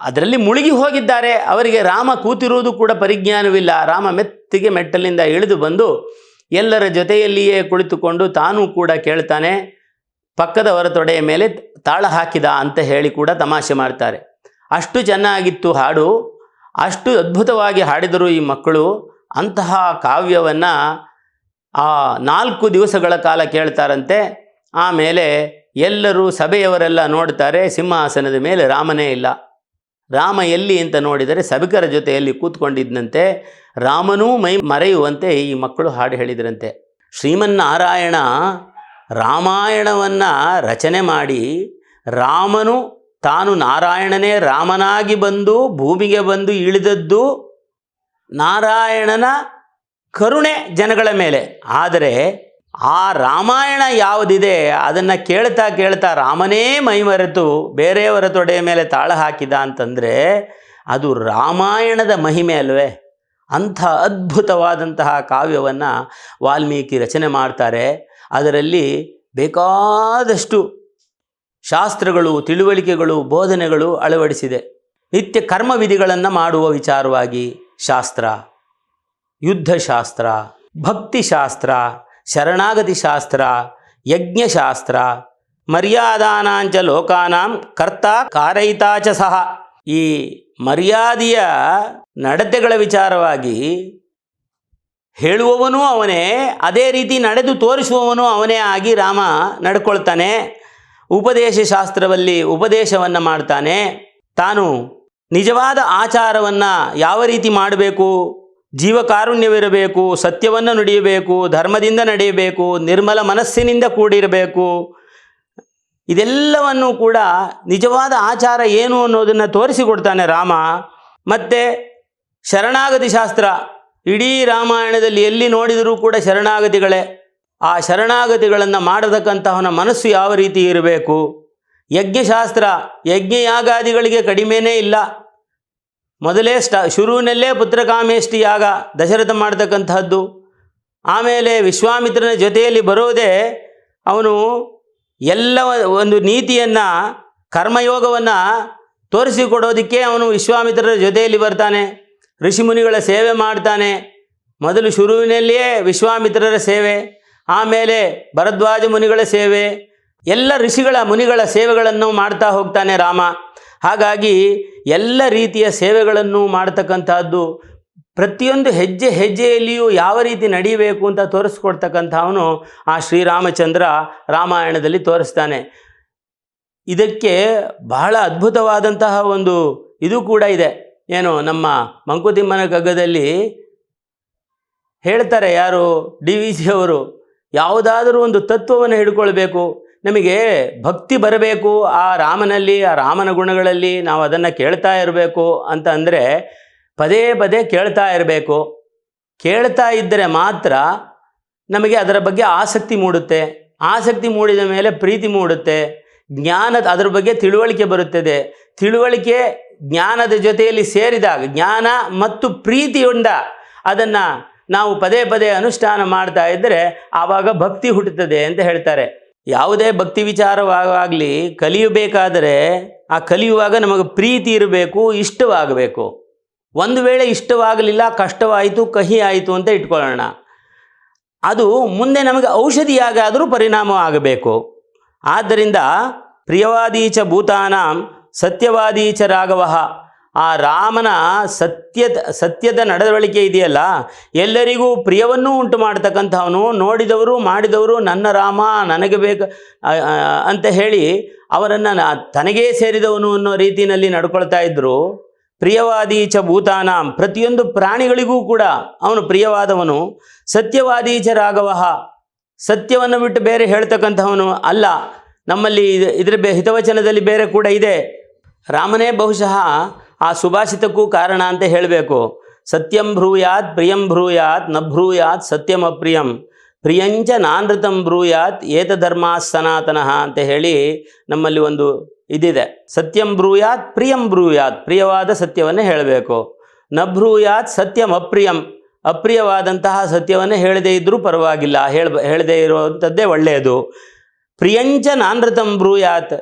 ಅದರಲ್ಲಿ ಮುಳುಗಿ ಹೋಗಿದ್ದಾರೆ. ಅವರಿಗೆ ರಾಮ ಕೂತಿರುವುದು ಕೂಡ ಪರಿಜ್ಞಾನವಿಲ್ಲ. ರಾಮ ಮೆತ್ತಿಗೆ ಮೆಟ್ಟಲಿಂದ ಇಳಿದು ಬಂದು ಎಲ್ಲರ ಜೊತೆಯಲ್ಲಿಯೇ ಕುಳಿತುಕೊಂಡು ತಾನೂ ಕೂಡ ಕೇಳ್ತಾನೆ. ಪಕ್ಕದವರ ತೊಡೆಯ ಮೇಲೆ ತಾಳ ಹಾಕಿದ ಅಂತ ಹೇಳಿ ಕೂಡ ತಮಾಷೆ ಮಾಡ್ತಾರೆ. ಅಷ್ಟು ಚೆನ್ನಾಗಿತ್ತು ಹಾಡು, ಅಷ್ಟು ಅದ್ಭುತವಾಗಿ ಹಾಡಿದರು ಈ ಮಕ್ಕಳು. ಅಂತಹ ಕಾವ್ಯವನ್ನು 4 ದಿವಸಗಳ ಕಾಲ ಕೇಳ್ತಾರಂತೆ. ಆಮೇಲೆ ಎಲ್ಲರೂ ಸಭೆಯವರೆಲ್ಲ ನೋಡ್ತಾರೆ, ಸಿಂಹಾಸನದ ಮೇಲೆ ರಾಮನೇ ಇಲ್ಲ. ರಾಮ ಎಲ್ಲಿ ಅಂತ ನೋಡಿದರೆ ಸಭಿಕರ ಜೊತೆಯಲ್ಲಿ ಕೂತ್ಕೊಂಡಿದ್ದಂತೆ. ರಾಮನೂ ಮೈ ಮರೆಯುವಂತೆ ಈ ಮಕ್ಕಳು ಹಾಡು ಹೇಳಿದ್ರಂತೆ. ಶ್ರೀಮನ್ನಾರಾಯಣ ರಾಮಾಯಣವನ್ನು ರಚನೆ ಮಾಡಿ ರಾಮನು ತಾನು ನಾರಾಯಣನೇ ರಾಮನಾಗಿ ಬಂದು ಭೂಮಿಗೆ ಬಂದು ಇಳಿದದ್ದು ನಾರಾಯಣನ ಕರುಣೆ ಜನಗಳ ಮೇಲೆ. ಆದರೆ ಆ ರಾಮಾಯಣ ಯಾವುದಿದೆ ಅದನ್ನು ಕೇಳ್ತಾ ಕೇಳ್ತಾ ರಾಮನೇ ಮೈಮರೆತು ಬೇರೆಯವರ ತೊಡೆಯ ಮೇಲೆ ತಾಳ ಹಾಕಿದ ಅಂತಂದರೆ ಅದು ರಾಮಾಯಣದ ಮಹಿಮೆ ಅಲ್ವೇ? ಅಂಥ ಅದ್ಭುತವಾದಂತಹ ಕಾವ್ಯವನ್ನು ವಾಲ್ಮೀಕಿ ರಚನೆ ಮಾಡ್ತಾರೆ. ಅದರಲ್ಲಿ ಬೇಕಾದಷ್ಟು ಶಾಸ್ತ್ರಗಳು, ತಿಳುವಳಿಕೆಗಳು, ಬೋಧನೆಗಳು ಅಳವಡಿಸಿದೆ. ನಿತ್ಯ ಕರ್ಮವಿಧಿಗಳನ್ನು ಮಾಡುವ ವಿಚಾರವಾಗಿ ಶಾಸ್ತ್ರ, ಯುದ್ಧಶಾಸ್ತ್ರ, ಭಕ್ತಿಶಾಸ್ತ್ರ, ಶರಣಾಗತಿ ಶಾಸ್ತ್ರ, ಯಜ್ಞಶಾಸ್ತ್ರ, ಮರ್ಯಾದಾನಾಂಚ ಲೋಕಾನಾಂ ಕರ್ತ ಕಾರಯಿತಾ ಚ ಸಹ. ಈ ಮರ್ಯಾದೆಯ ನಡತೆಗಳ ವಿಚಾರವಾಗಿ ಹೇಳುವವನೂ ಅವನೇ, ಅದೇ ರೀತಿ ನಡೆದು ತೋರಿಸುವವನು ಅವನೇ ಆಗಿ ರಾಮ ನಡ್ಕೊಳ್ತಾನೆ. ಉಪದೇಶ ಶಾಸ್ತ್ರದಲ್ಲಿ ಉಪದೇಶವನ್ನು ಮಾಡ್ತಾನೆ. ತಾನು ನಿಜವಾದ ಆಚಾರವನ್ನು ಯಾವ ರೀತಿ ಮಾಡಬೇಕು, ಜೀವಕಾರುಣ್ಯವಿರಬೇಕು, ಸತ್ಯವನ್ನು ನುಡಿಯಬೇಕು, ಧರ್ಮದಿಂದ ನಡೆಯಬೇಕು, ನಿರ್ಮಲ ಮನಸ್ಸಿನಿಂದ ಕೂಡಿರಬೇಕು, ಇದೆಲ್ಲವನ್ನು ಕೂಡ ನಿಜವಾದ ಆಚಾರ ಏನು ಅನ್ನೋದನ್ನು ತೋರಿಸಿಕೊಡ್ತಾನೆ ರಾಮ. ಮತ್ತು ಶರಣಾಗತಿ ಶಾಸ್ತ್ರ, ಇಡೀ ರಾಮಾಯಣದಲ್ಲಿ ಎಲ್ಲಿ ನೋಡಿದರೂ ಕೂಡ ಶರಣಾಗತಿಗಳೇ. ಆ ಶರಣಾಗತಿಗಳನ್ನು ಮಾಡತಕ್ಕಂತಹವನ ಮನಸ್ಸು ಯಾವ ರೀತಿ ಇರಬೇಕು. ಯಜ್ಞಶಾಸ್ತ್ರ, ಯಜ್ಞಯಾಗಾದಿಗಳಿಗೆ ಕಡಿಮೆನೇ ಇಲ್ಲ. ಮೊದಲೇ ಶುರುವಿನಲ್ಲೇ ಪುತ್ರಕಾಮೇಷ್ಟಿ ಯಾಗ ದಶರಥ ಮಾಡ್ತಕ್ಕಂತಹದ್ದು. ಆಮೇಲೆ ವಿಶ್ವಾಮಿತ್ರನ ಜೊತೆಯಲ್ಲಿ ಬರೋದೇ ಅವನು ಎಲ್ಲ ಒಂದು ನೀತಿಯನ್ನು, ಕರ್ಮಯೋಗವನ್ನು ತೋರಿಸಿಕೊಡೋದಕ್ಕೆ ಅವನು ವಿಶ್ವಾಮಿತ್ರರ ಜೊತೆಯಲ್ಲಿ ಬರ್ತಾನೆ. ಋಷಿಮುನಿಗಳ ಸೇವೆ ಮಾಡ್ತಾನೆ. ಮೊದಲು ಶುರುವಿನಲ್ಲಿಯೇ ವಿಶ್ವಾಮಿತ್ರರ ಸೇವೆ, ಆಮೇಲೆ ಭರದ್ವಾಜ ಮುನಿಗಳ ಸೇವೆ, ಎಲ್ಲ ಋಷಿಗಳ ಮುನಿಗಳ ಸೇವೆಗಳನ್ನು ಮಾಡ್ತಾ ಹೋಗ್ತಾನೆ ರಾಮ. ಹಾಗಾಗಿ ಎಲ್ಲ ರೀತಿಯ ಸೇವೆಗಳನ್ನು ಮಾಡ್ತಕ್ಕಂಥದ್ದು, ಪ್ರತಿಯೊಂದು ಹೆಜ್ಜೆ ಹೆಜ್ಜೆಯಲ್ಲಿಯೂ ಯಾವ ರೀತಿ ನಡೀಬೇಕು ಅಂತ ತೋರಿಸ್ಕೊಡ್ತಕ್ಕಂಥವನು ಆ ಶ್ರೀರಾಮಚಂದ್ರ ರಾಮಾಯಣದಲ್ಲಿ ತೋರಿಸ್ತಾನೆ. ಇದಕ್ಕೆ ಬಹಳ ಅದ್ಭುತವಾದಂತಹ ಒಂದು ಇದು ಕೂಡ ಇದೆ. ಏನು, ನಮ್ಮ ಮಂಕುತಿಮ್ಮನ ಕಗ್ಗದಲ್ಲಿ ಹೇಳ್ತಾರೆ, ಯಾರು DVG ಅವರು, ಯಾವುದಾದರೂ ಒಂದು ತತ್ವವನ್ನು ಹಿಡ್ಕೊಳ್ಬೇಕು, ನಮಗೆ ಭಕ್ತಿ ಬರಬೇಕು ಆ ರಾಮನಲ್ಲಿ, ಆ ರಾಮನ ಗುಣಗಳಲ್ಲಿ, ನಾವು ಅದನ್ನು ಕೇಳ್ತಾ ಇರಬೇಕು ಅಂತ ಅಂದರೆ ಪದೇ ಪದೇ ಕೇಳ್ತಾ ಇರಬೇಕು. ಕೇಳ್ತಾ ಇದ್ದರೆ ಮಾತ್ರ ನಮಗೆ ಅದರ ಬಗ್ಗೆ ಆಸಕ್ತಿ ಮೂಡುತ್ತೆ. ಆಸಕ್ತಿ ಮೂಡಿದ ಮೇಲೆ ಪ್ರೀತಿ ಮೂಡುತ್ತೆ, ಅದರ ಬಗ್ಗೆ ತಿಳುವಳಿಕೆ ಬರುತ್ತದೆ. ತಿಳುವಳಿಕೆ ಜ್ಞಾನದ ಜೊತೆಯಲ್ಲಿ ಸೇರಿದಾಗ, ಜ್ಞಾನ ಮತ್ತು ಪ್ರೀತಿಯುಂಡ ಅದನ್ನು ನಾವು ಪದೇ ಪದೇ ಅನುಷ್ಠಾನ ಮಾಡ್ತಾ ಇದ್ದರೆ ಆವಾಗ ಭಕ್ತಿ ಹುಟ್ಟುತ್ತದೆ ಅಂತ ಹೇಳ್ತಾರೆ. ಯಾವುದೇ ಭಕ್ತಿ ವಿಚಾರವಾಗಲಿ ಕಲಿಯಬೇಕಾದರೆ ಆ ಕಲಿಯುವಾಗ ನಮಗೆ ಪ್ರೀತಿ ಇರಬೇಕು, ಇಷ್ಟವಾಗಬೇಕು. ಒಂದು ವೇಳೆ ಇಷ್ಟವಾಗಲಿಲ್ಲ, ಕಷ್ಟವಾಯಿತು, ಕಹಿ ಆಯಿತು ಅಂತ ಇಟ್ಕೊಳ್ಳೋಣ, ಅದು ಮುಂದೆ ನಮಗೆ ಔಷಧಿಯಾಗಾದರೂ ಪರಿಣಾಮ ಆಗಬೇಕು. ಆದ್ದರಿಂದ ಪ್ರಿಯವಾದೀಚ ಭೂತಾನಾಂ ಸತ್ಯವಾದೀಚ ರಾಘವಃ, ಆ ರಾಮನ ಸತ್ಯದ ನಡವಳಿಕೆ ಇದೆಯಲ್ಲ, ಎಲ್ಲರಿಗೂ ಪ್ರಿಯವನ್ನೂ ಉಂಟು ಮಾಡ್ತಕ್ಕಂಥವನು. ನೋಡಿದವರು ಮಾಡಿದವರು ನನ್ನ ರಾಮ ನನಗೆ ಬೇಕು ಅಂತ ಹೇಳಿ ಅವರನ್ನು ತನಗೇ ಸೇರಿದವನು ಅನ್ನೋ ರೀತಿಯಲ್ಲಿ ನಡ್ಕೊಳ್ತಾ ಇದ್ದರು. ಪ್ರಿಯವಾದೀಚ ಭೂತಾನಾಂ, ಪ್ರತಿಯೊಂದು ಪ್ರಾಣಿಗಳಿಗೂ ಕೂಡ ಅವನು ಪ್ರಿಯವಾದವನು. ಸತ್ಯವಾದೀಚ ರಾಘವಃ, ಸತ್ಯವನ್ನು ಬಿಟ್ಟು ಬೇರೆ ಹೇಳ್ತಕ್ಕಂಥವನು ಅಲ್ಲ. ನಮ್ಮಲ್ಲಿ ಇದರ ಹಿತವಚನದಲ್ಲಿ ಬೇರೆ ಕೂಡ ಇದೆ. ರಾಮನೇ ಬಹುಶಃ ಆ ಸುಭಾಷಿತಕ್ಕೂ ಕಾರಣ ಅಂತ ಹೇಳಬೇಕು. ಸತ್ಯಂ ಬ್ರೂಯಾತ್ ಪ್ರಿಯಂ ಬ್ರೂಯಾತ್ ನ ಬ್ರೂಯಾತ್ ಸತ್ಯಂ ಅಪ್ರಿಯಂ ಪ್ರಿಯಂಚ ನಾನೃತಂ ಬ್ರೂಯಾತ್ ಏತಧರ್ಮ ಸನಾತನಃ ಅಂತ ಹೇಳಿ ನಮ್ಮಲ್ಲಿ ಒಂದು ಇದಿದೆ. ಸತ್ಯಂ ಬ್ರೂಯಾತ್ ಪ್ರಿಯಂ ಬ್ರೂಯಾತ್, ಪ್ರಿಯವಾದ ಸತ್ಯವನ್ನೇ ಹೇಳಬೇಕು. ನ ಬ್ರೂಯಾತ್ ಸತ್ಯಂ ಅಪ್ರಿಯಂ, ಅಪ್ರಿಯವಾದಂತಹ ಸತ್ಯವನ್ನು ಹೇಳದೇ ಇದ್ದರೂ ಪರವಾಗಿಲ್ಲ, ಹೇಳದೇ ಇರುವಂಥದ್ದೇ ಒಳ್ಳೆಯದು. ಪ್ರಿಯಂಚ ನಾನೃತಂ ಬ್ರೂಯಾತ್,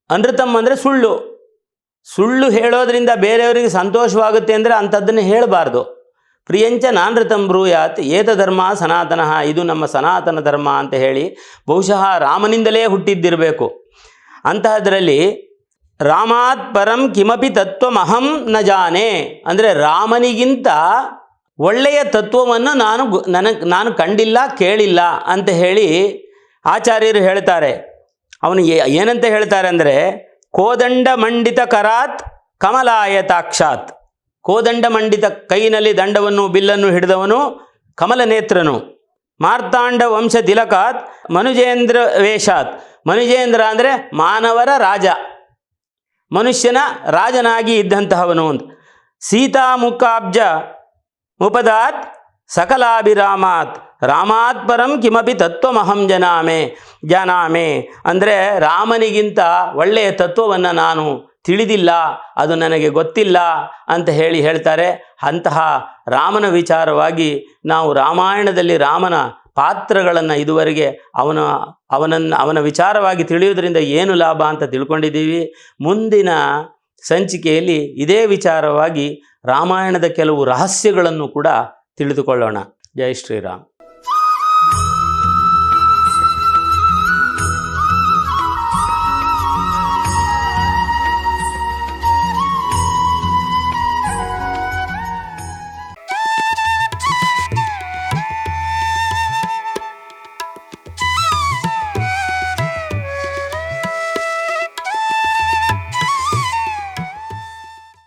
ಅನೃತಂ ಅಂದರೆ ಸುಳ್ಳು. ಸುಳ್ಳು ಹೇಳೋದ್ರಿಂದ ಬೇರೆಯವರಿಗೆ ಸಂತೋಷವಾಗುತ್ತೆ ಅಂದರೆ ಅಂಥದ್ದನ್ನು ಹೇಳಬಾರ್ದು. ಪ್ರಿಯಂಚ ನಾನೃತಂ ಬ್ರೂಯಾತ್ ಏತಧರ್ಮ ಸನಾತನಃ, ಇದು ನಮ್ಮ ಸನಾತನ ಧರ್ಮ ಅಂತ ಹೇಳಿ ಬಹುಶಃ ರಾಮನಿಂದಲೇ ಹುಟ್ಟಿದ್ದಿರಬೇಕು. ಅಂತಹದ್ರಲ್ಲಿ ರಾಮಾತ್ ಪರಂ ಕಿಮಪಿ ತತ್ವಮಹಂ ನ ಜಾನೆ, ಅಂದರೆ ರಾಮನಿಗಿಂತ ಒಳ್ಳೆಯ ತತ್ವವನ್ನು ನಾನು ಕಂಡಿಲ್ಲ, ಕೇಳಿಲ್ಲ ಅಂತ ಹೇಳಿ ಆಚಾರ್ಯರು ಹೇಳ್ತಾರೆ. ಅವನು ಏನಂತ ಹೇಳ್ತಾರೆ ಅಂದರೆ, ಕೋದಂಡ ಮಂಡಿತ ಕರಾತ್ ಕಮಲಾಯತಾಕ್ಷಾತ್, ಕೋದಂಡ ಮಂಡಿತ, ಕೈನಲ್ಲಿ ದಂಡವನ್ನು ಬಿಲ್ಲನ್ನು ಹಿಡಿದವನು ಕಮಲ ನೇತ್ರನು. ಮಾರ್ತಾಂಡ ವಂಶ ತಿಲಕಾತ್ ಮನುಜೇಂದ್ರ ವೇಷಾತ್, ಮನುಜೇಂದ್ರ ಅಂದರೆ ಮಾನವರ ರಾಜ, ಮನುಷ್ಯನ ರಾಜನಾಗಿ ಇದ್ದಂತಹವನು ಅಂತ. ಸೀತಾಮುಖಾಬ್ಜ ಮುಪದಾತ್ ಸಕಲಾಭಿರಾಮಾತ್ ರಾಮಾತ್ ಪರಂ ಕಿಮಪಿ ತತ್ವಮಹಂ ಜಾನಾಮೆ, ಅಂದರೆ ರಾಮನಿಗಿಂತ ಒಳ್ಳೆಯ ತತ್ವವನ್ನು ನಾನು ತಿಳಿದಿಲ್ಲ, ಅದು ನನಗೆ ಗೊತ್ತಿಲ್ಲ ಅಂತ ಹೇಳ್ತಾರೆ. ಅಂತಹ ರಾಮನ ವಿಚಾರವಾಗಿ ರಾಮಾಯಣದಲ್ಲಿ ರಾಮನ ಪಾತ್ರಗಳನ್ನು ಇದುವರೆಗೆ ಅವನ ವಿಚಾರವಾಗಿ ತಿಳಿಯೋದ್ರಿಂದ ಏನು ಲಾಭ ಅಂತ ತಿಳ್ಕೊಂಡಿದ್ದೀವಿ. ಮುಂದಿನ ಸಂಚಿಕೆಯಲ್ಲಿ ಇದೇ ವಿಚಾರವಾಗಿ ರಾಮಾಯಣದ ಕೆಲವು ರಹಸ್ಯಗಳನ್ನು ಕೂಡ ತಿಳಿದುಕೊಳ್ಳೋಣ. ಜೈ ಶ್ರೀರಾಮ್.